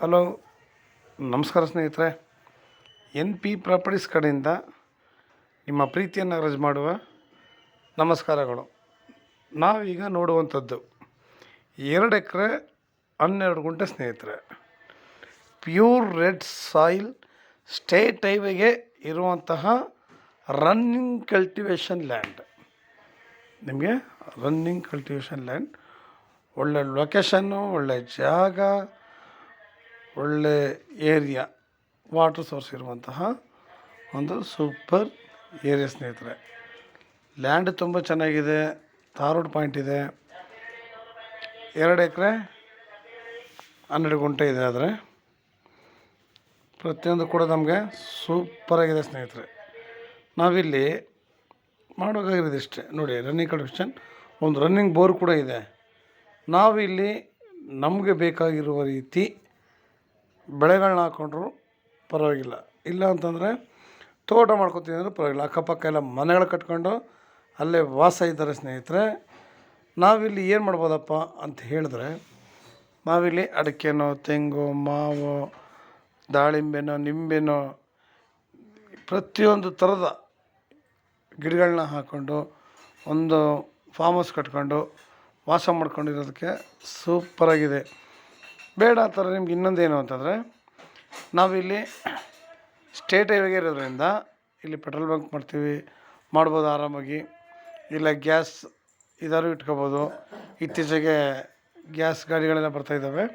Hello, ನಮಸ್ಕಾರ ಸ್ನೇಹಿತರೆ. N P properties ಕಡೆಯಿಂದ ನಿಮ್ಮ ಪ್ರೀತಿಯನ್ನು ಅರ್ಜ್ ಮಾಡುವ ನಮಸ್ಕಾರಗಳು. ನಾವೀಗ ನೋಡುವಂಥದ್ದು 2 ಎಕರೆ 12 ಗುಂಟೆ ಸ್ನೇಹಿತರೆ. ಪ್ಯೂರ್ ರೆಡ್ ಸಾಯಿಲ್ ಸ್ಟೇಟ್ ಹೈವೇಗೆ ಇರುವಂತಹ ರನ್ನಿಂಗ್ ಕಲ್ಟಿವೇಷನ್ ಲ್ಯಾಂಡ್. ನಿಮಗೆ ರನ್ನಿಂಗ್ ಕಲ್ಟಿವೇಷನ್ ಲ್ಯಾಂಡ್, ಒಳ್ಳೆ ಲೊಕೇಶನ್ನು, ಒಳ್ಳೆ ಜಾಗ, ಒಳ್ಳೆ ಏರಿಯಾ, ವಾಟರ್ ಸೋರ್ಸ್ ಇರುವಂತಹ ಒಂದು ಸೂಪರ್ ಏರಿಯಾ ಸ್ನೇಹಿತರೆ. ಲ್ಯಾಂಡ್ ತುಂಬ ಚೆನ್ನಾಗಿದೆ, ತಾರೋಡ್ ಪಾಯಿಂಟ್ ಇದೆ. 2 ಎಕರೆ 12 ಗುಂಟೆ ಇದೆ. ಆದರೆ ಪ್ರತಿಯೊಂದು ಕೂಡ ನಮಗೆ ಸೂಪರಾಗಿದೆ ಸ್ನೇಹಿತರೆ. ನಾವಿಲ್ಲಿ ಮಾಡೋಕ್ಕಾಗಿರೋದು ಇಷ್ಟೇ ನೋಡಿ, ರನ್ನಿಂಗ್ ಕಲ್ಟಿವೇಷನ್, ಒಂದು ರನ್ನಿಂಗ್ ಬೋರ್ ಕೂಡ ಇದೆ. ನಾವಿಲ್ಲಿ ನಮಗೆ ಬೇಕಾಗಿರುವ ರೀತಿ ಬೆಳೆಗಳನ್ನ ಹಾಕ್ಕೊಂಡ್ರು ಪರವಾಗಿಲ್ಲ, ಇಲ್ಲ ಅಂತಂದರೆ ತೋಟ ಮಾಡ್ಕೊತೀನಿ ಅಂದರೂ ಪರವಾಗಿಲ್ಲ. ಅಕ್ಕಪಕ್ಕ ಎಲ್ಲ ಮನೆಗಳು ಕಟ್ಕೊಂಡು ಅಲ್ಲೇ ವಾಸ ಇದ್ದಾರೆ ಸ್ನೇಹಿತರೆ. ನಾವಿಲ್ಲಿ ಏನು ಮಾಡ್ಬೋದಪ್ಪ ಅಂತ ಹೇಳಿದ್ರೆ, ನಾವಿಲ್ಲಿ ಅಡಿಕೆನೋ, ತೆಂಗು, ಮಾವು, ದಾಳಿಂಬೆನೋ, ನಿಂಬೆನೋ, ಪ್ರತಿಯೊಂದು ಥರದ ಗಿಡಗಳನ್ನ ಹಾಕ್ಕೊಂಡು ಒಂದು ಫಾರ್ಮ್ ಹೌಸ್ ಕಟ್ಕೊಂಡು ವಾಸ ಮಾಡ್ಕೊಂಡಿರೋದಕ್ಕೆ ಸೂಪರಾಗಿದೆ. ಬೇಡ ಆ ಥರ ನಿಮ್ಗೆ ಇನ್ನೊಂದೇನು ಅಂತಂದರೆ, ನಾವಿಲ್ಲಿ ಸ್ಟೇಟ್ ಹೈವೇಗೆ ಇರೋದ್ರಿಂದ ಇಲ್ಲಿ ಪೆಟ್ರೋಲ್ ಬಂಕ್ ಮಾಡ್ಬೋದು ಆರಾಮಾಗಿ. ಇಲ್ಲ ಗ್ಯಾಸ್ ಇದಾರು ಇಟ್ಕೋಬೋದು. ಇತ್ತೀಚೆಗೆ ಗ್ಯಾಸ್ ಗಾಡಿಗಳೆಲ್ಲ ಬರ್ತಾಯಿದ್ದಾವೆ.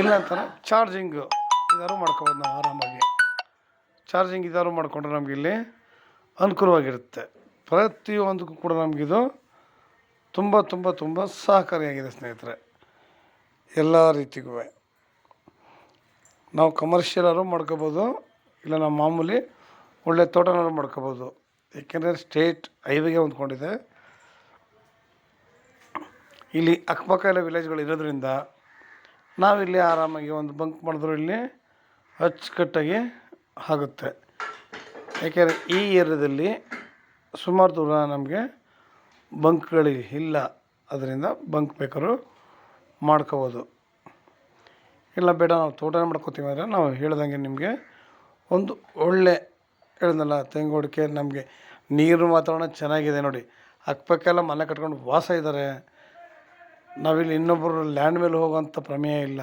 ಇಲ್ಲ ಅಂತಾರೆ ಚಾರ್ಜಿಂಗು ಇದಾರು ಮಾಡ್ಕೋಬೋದು ನಾವು ಆರಾಮಾಗಿ. ಚಾರ್ಜಿಂಗ್ ಇದಾರು ಮಾಡಿಕೊಂಡ್ರೆ ನಮಗಿಲ್ಲಿ ಅನುಕೂಲವಾಗಿರುತ್ತೆ. ಪ್ರತಿಯೊಂದಕ್ಕೂ ಕೂಡ ನಮಗಿದು ತುಂಬ ತುಂಬ ತುಂಬ ಸಹಕಾರಿಯಾಗಿದೆ ಸ್ನೇಹಿತರೆ. ಎಲ್ಲ ರೀತಿಗೂ ನಾವು ಕಮರ್ಷಿಯಲಾರು ಮಾಡ್ಕೋಬೋದು, ಇಲ್ಲ ನಾವು ಮಾಮೂಲಿ ಒಳ್ಳೆ ತೋಟನಾರು ಮಾಡ್ಕೋಬೋದು. ಏಕೆಂದರೆ ಸ್ಟೇಟ್ ಹೈವೇಗೆ ಹೊಂದ್ಕೊಂಡಿದೆ. ಇಲ್ಲಿ ಅಕ್ಕಪಕ್ಕ ಎಲ್ಲ ವಿಲೇಜ್ಗಳು ಇರೋದ್ರಿಂದ ನಾವಿಲ್ಲಿ ಆರಾಮಾಗಿ ಒಂದು ಬಂಕ್ ಮಾಡಿದ್ರು ಇಲ್ಲಿ ಅಚ್ಚುಕಟ್ಟಾಗಿ ಆಗುತ್ತೆ. ಏಕೆಂದರೆ ಈ ಏರಿಯಾದಲ್ಲಿ ಸುಮಾರು ದೂರ ನಮಗೆ ಬಂಕ್ಗಳು ಇಲ್ಲ. ಅದರಿಂದ ಬಂಕ್ ಬೇಕಾದ್ರೂ ಮಾಡ್ಕೋಬೋದು. ಇಲ್ಲ ಬೇಡ ನಾವು ತೋಟನೇ ಮಾಡ್ಕೋತೀವಿ ಅಂದರೆ ನಾವು ಹೇಳ್ದಂಗೆ ನಿಮಗೆ ಒಂದು ಒಳ್ಳೆ ಹೇಳಿದ್ನಲ್ಲ ತೆಂಗು ಅಡಿಕೆ, ನಮಗೆ ನೀರು ವಾತಾವರಣ ಚೆನ್ನಾಗಿದೆ ನೋಡಿ. ಅಕ್ಕಪಕ್ಕ ಎಲ್ಲ ಮನೆ ಕಟ್ಕೊಂಡು ವಾಸ ಇದ್ದಾರೆ. ನಾವಿಲ್ಲಿ ಇನ್ನೊಬ್ಬರು ಲ್ಯಾಂಡ್ ಮೇಲೆ ಹೋಗೋವಂಥ ಪ್ರಮೇಯ ಇಲ್ಲ.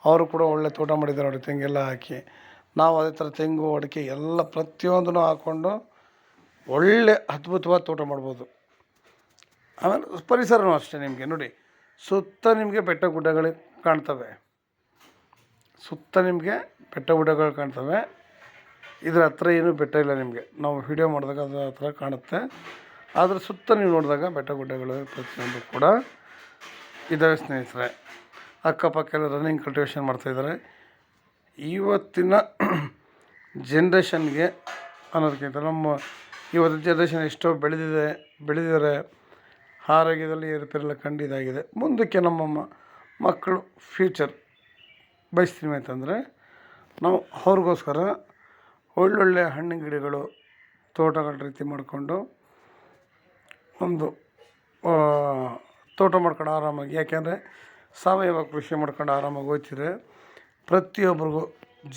ಅವರು ಕೂಡ ಒಳ್ಳೆ ತೋಟ ಮಾಡಿದ್ದಾರೆ ನೋಡಿ, ತೆಂಗೆಲ್ಲ ಹಾಕಿ. ನಾವು ಅದೇ ಥರ ತೆಂಗು ಅಡಿಕೆ ಎಲ್ಲ ಪ್ರತಿಯೊಂದನ್ನು ಹಾಕ್ಕೊಂಡು ಒಳ್ಳೆ ಅದ್ಭುತವಾದ ತೋಟ ಮಾಡ್ಬೋದು. ಆಮೇಲೆ ಪರಿಸರನೂ ಅಷ್ಟೇ. ನಿಮಗೆ ನೋಡಿ, ಸುತ್ತ ನಿಮಗೆ ಬೆಟ್ಟ ಗುಡ್ಡಗಳು ಕಾಣ್ತವೆ. ಇದ್ರ ಹತ್ರ ಏನೂ ಬೆಟ್ಟ ಇಲ್ಲ. ನಿಮಗೆ ನಾವು ವಿಡಿಯೋ ಮಾಡಿದಾಗ ಅದು ಆ ಥರ ಕಾಣುತ್ತೆ. ಆದರೆ ಸುತ್ತ ನೀವು ನೋಡಿದಾಗ ಬೆಟ್ಟ ಗುಡ್ಡಗಳು ಪ್ರತಿಯೊಂದು ಕೂಡ ಇದ್ದಾವೆ ಸ್ನೇಹಿತರೆ. ಅಕ್ಕಪಕ್ಕ ಎಲ್ಲ ರನ್ನಿಂಗ್ ಕಲ್ಟಿವೇಷನ್ ಮಾಡ್ತಾಯಿದ್ದಾರೆ. ಇವತ್ತಿನ ಜನ್ರೇಷನ್ಗೆ ಅನ್ನೋದಕ್ಕಿಂತ ನಮ್ಮ ಇವತ್ತಿನ ಜನ್ರೇಷನ್ ಎಷ್ಟೋ ಬೆಳೆದಿದ್ದಾರೆ. ಆರೋಗ್ಯದಲ್ಲಿ ಏರುಪೇರೆಲ್ಲ ಕಂಡಿದ್ದಾಗಿದೆ. ಮುಂದಕ್ಕೆ ನಮ್ಮ ಮಕ್ಕಳು ಫ್ಯೂಚರ್ ಬಯಸ್ತೀವಿ ಅಂತಂದರೆ ನಾವು ಅವ್ರಿಗೋಸ್ಕರ ಒಳ್ಳೊಳ್ಳೆ ಹಣ್ಣಿನ ಗಿಡಗಳು, ತೋಟಗಳ ರೀತಿ ಮಾಡಿಕೊಂಡು ಒಂದು ತೋಟ ಮಾಡ್ಕೊಂಡು ಆರಾಮಾಗಿ, ಯಾಕೆಂದರೆ ಸಾವಯವ ಕೃಷಿ ಮಾಡ್ಕೊಂಡು ಆರಾಮಾಗಿ ಹೋಗ್ತಿದ್ರೆ ಪ್ರತಿಯೊಬ್ಬರಿಗೂ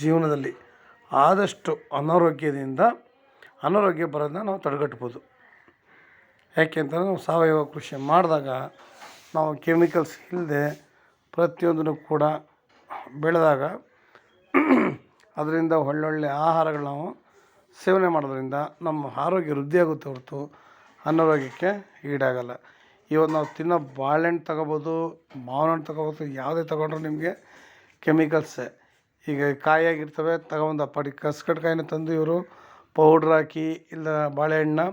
ಜೀವನದಲ್ಲಿ ಆದಷ್ಟು ಅನಾರೋಗ್ಯ ಬರೋದನ್ನ ನಾವು ತಡೆಗಟ್ಬೋದು. ಯಾಕೆಂತಂದರೆ ನಾವು ಸಾವಯವ ಕೃಷಿ ಮಾಡಿದಾಗ ನಾವು ಕೆಮಿಕಲ್ಸ್ ಇಲ್ಲದೆ ಪ್ರತಿಯೊಂದನ್ನು ಕೂಡ ಬೆಳೆದಾಗ ಅದರಿಂದ ಒಳ್ಳೊಳ್ಳೆ ಆಹಾರಗಳು ನಾವು ಸೇವನೆ ಮಾಡೋದ್ರಿಂದ ನಮ್ಮ ಆರೋಗ್ಯ ವೃದ್ಧಿಯಾಗುತ್ತೆ ಹೊರತು ಅನಾರೋಗ್ಯಕ್ಕೆ ಈಡಾಗಲ್ಲ. ಇವತ್ತು ನಾವು ತಿನ್ನೋ ಬಾಳೆಹಣ್ಣು ತಗೋಬೋದು, ಮಾವಿನ ಹಣ್ಣು ತಗೋಬೋದು, ಯಾವುದೇ ತಗೊಂಡ್ರೂ ನಿಮಗೆ ಕೆಮಿಕಲ್ಸೇ. ಈಗ ಕಾಯಿಯಾಗಿರ್ತವೆ, ತಗೊಂಡು ಅಪ್ಪಾಡಿ ಕಸ್ಕಟ್ಕಾಯಿನ ತಂದು ಇವರು ಪೌಡ್ರ್ ಹಾಕಿ, ಇಲ್ಲ ಬಾಳೆಹಣ್ಣು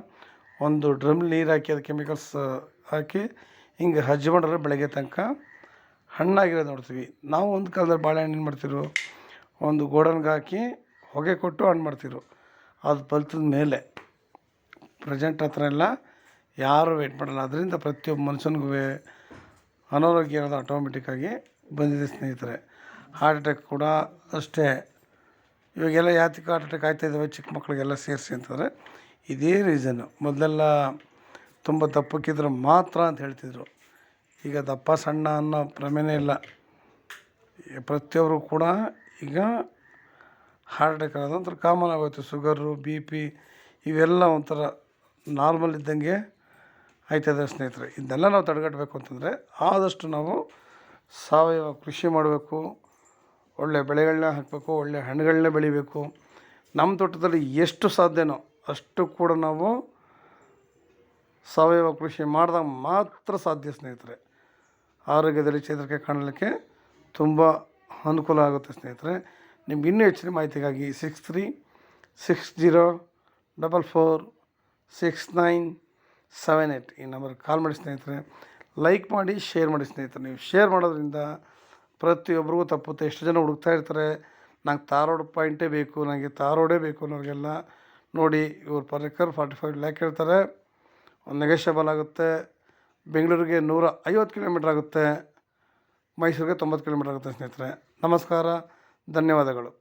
ಒಂದು ಡ್ರಮ್ ನೀರು ಹಾಕಿ ಅದು ಕೆಮಿಕಲ್ಸ್ ಹಾಕಿ ಹಿಂಗೆ ಹಜ್ಕೊಂಡ್ರೆ ಬೆಳಗ್ಗೆ ತನಕ ಹಣ್ಣಾಗಿರೋದು ನೋಡ್ತೀವಿ. ನಾವು ಒಂದು ಕಾಲದಲ್ಲಿ ಬಾಳೆಹಣ್ಣು ಏನು ಮಾಡ್ತಿರು, ಒಂದು ಗೋಡನ್ಗೆ ಹಾಕಿ ಹೊಗೆ ಕೊಟ್ಟು ಹಣ್ಣು ಮಾಡ್ತಿರು. ಅದು ಫಲಿತದ ಮೇಲೆ ಪ್ರೆಸೆಂಟ್ ಹತ್ರ ಎಲ್ಲ ಯಾರೂ ವೆಯ್ಟ್ ಮಾಡಲ್ಲ. ಅದರಿಂದ ಪ್ರತಿಯೊಬ್ಬ ಮನುಷ್ಯನಿಗೂ ಅನಾರೋಗ್ಯ ಅನ್ನೋದು ಆಟೋಮೆಟಿಕ್ಕಾಗಿ ಬಂದಿದೆ ಸ್ನೇಹಿತರೆ. ಹಾರ್ಟ್ ಅಟ್ಯಾಕ್ ಕೂಡ ಅಷ್ಟೇ. ಇವಾಗೆಲ್ಲ ಯಾತಕ್ಕೆ ಹಾರ್ಟ್ ಅಟ್ಯಾಕ್ ಆಗ್ತಾಯಿದ್ದಾವೆ ಚಿಕ್ಕ ಮಕ್ಕಳಿಗೆಲ್ಲ ಸೇರಿಸಿ ಅಂತಂದರೆ ಇದೇ ರೀಸನ್ನು. ಮೊದಲೆಲ್ಲ ತುಂಬ ದಪ್ಪಕ್ಕಿದ್ರೆ ಮಾತ್ರ ಅಂತ ಹೇಳ್ತಿದ್ರು. ಈಗ ದಪ್ಪ ಸಣ್ಣ ಅನ್ನೋ ಪ್ರಮೇಯನೇ ಇಲ್ಲ. ಪ್ರತಿಯೊಬ್ಬರು ಕೂಡ ಈಗ ಹಾರ್ಟ್ ಅಟ್ಯಾಕ್ ಆಗೋದು ಒಂಥರ ಕಾಮನ್ ಆಗೋಯ್ತು. ಶುಗರು, ಬಿ ಪಿ ಇವೆಲ್ಲ ಒಂಥರ ನಾರ್ಮಲ್ ಇದ್ದಂಗೆ ಆಯ್ತದೆ ಸ್ನೇಹಿತರೆ. ಇದನ್ನೆಲ್ಲ ನಾವು ತಡೆಗಟ್ಟಬೇಕು ಅಂತಂದರೆ ಆದಷ್ಟು ನಾವು ಸಾವಯವ ಕೃಷಿ ಮಾಡಬೇಕು, ಒಳ್ಳೆಯ ಬೆಳೆಗಳನ್ನ ಹಾಕಬೇಕು, ಒಳ್ಳೆಯ ಹಣ್ಣುಗಳನ್ನೇ ಬೆಳಿಬೇಕು. ನಮ್ಮ ತೋಟದಲ್ಲಿ ಎಷ್ಟು ಸಾಧ್ಯನೋ ಅಷ್ಟು ಕೂಡ ನಾವು ಸಾವಯವ ಕೃಷಿ ಮಾಡಿದಾಗ ಮಾತ್ರ ಸಾಧ್ಯ ಸ್ನೇಹಿತರೆ. ಆರೋಗ್ಯದಲ್ಲಿ ಚೇತರಿಕೆ ಕಾಣಲಿಕ್ಕೆ ತುಂಬ ಅನುಕೂಲ ಆಗುತ್ತೆ ಸ್ನೇಹಿತರೆ. ನಿಮ್ಗೆ ಇನ್ನೂ ಹೆಚ್ಚಿನ ಮಾಹಿತಿಗಾಗಿ 6360446978 ಈ ನಂಬರ್ಗೆ ಕಾಲ್ ಮಾಡಿ ಸ್ನೇಹಿತರೆ. ಲೈಕ್ ಮಾಡಿ, ಶೇರ್ ಮಾಡಿ ಸ್ನೇಹಿತರೆ. ನೀವು ಶೇರ್ ಮಾಡೋದ್ರಿಂದ ಪ್ರತಿಯೊಬ್ಬರಿಗೂ ತಪ್ಪುತ್ತೆ. ಎಷ್ಟು ಜನ ಹುಡುಕ್ತಾ ಇರ್ತಾರೆ, ನಂಗೆ ತಾರೋಡ್ ಪಾಯಿಂಟೇ ಬೇಕು, ನನಗೆ ತಾರೋಡೇ ಬೇಕು ಅನ್ನೋರಿಗೆಲ್ಲ ನೋಡಿ. ಇವ್ರು ಪರ್ ಎಕರ್ 45 ಲ್ಯಾಕ್ ಹೇಳ್ತಾರೆ. ಒಂದು ನೆಗೋಷಿಯಬಲ್ ಆಗುತ್ತೆ. ಬೆಂಗಳೂರಿಗೆ 150 ಕಿಲೋಮೀಟ್ರ್ ಆಗುತ್ತೆ, ಮೈಸೂರಿಗೆ 90 ಕಿಲೋಮೀಟ್ರ್ ಆಗುತ್ತೆ ಸ್ನೇಹಿತರೆ. ನಮಸ್ಕಾರ, ಧನ್ಯವಾದಗಳು.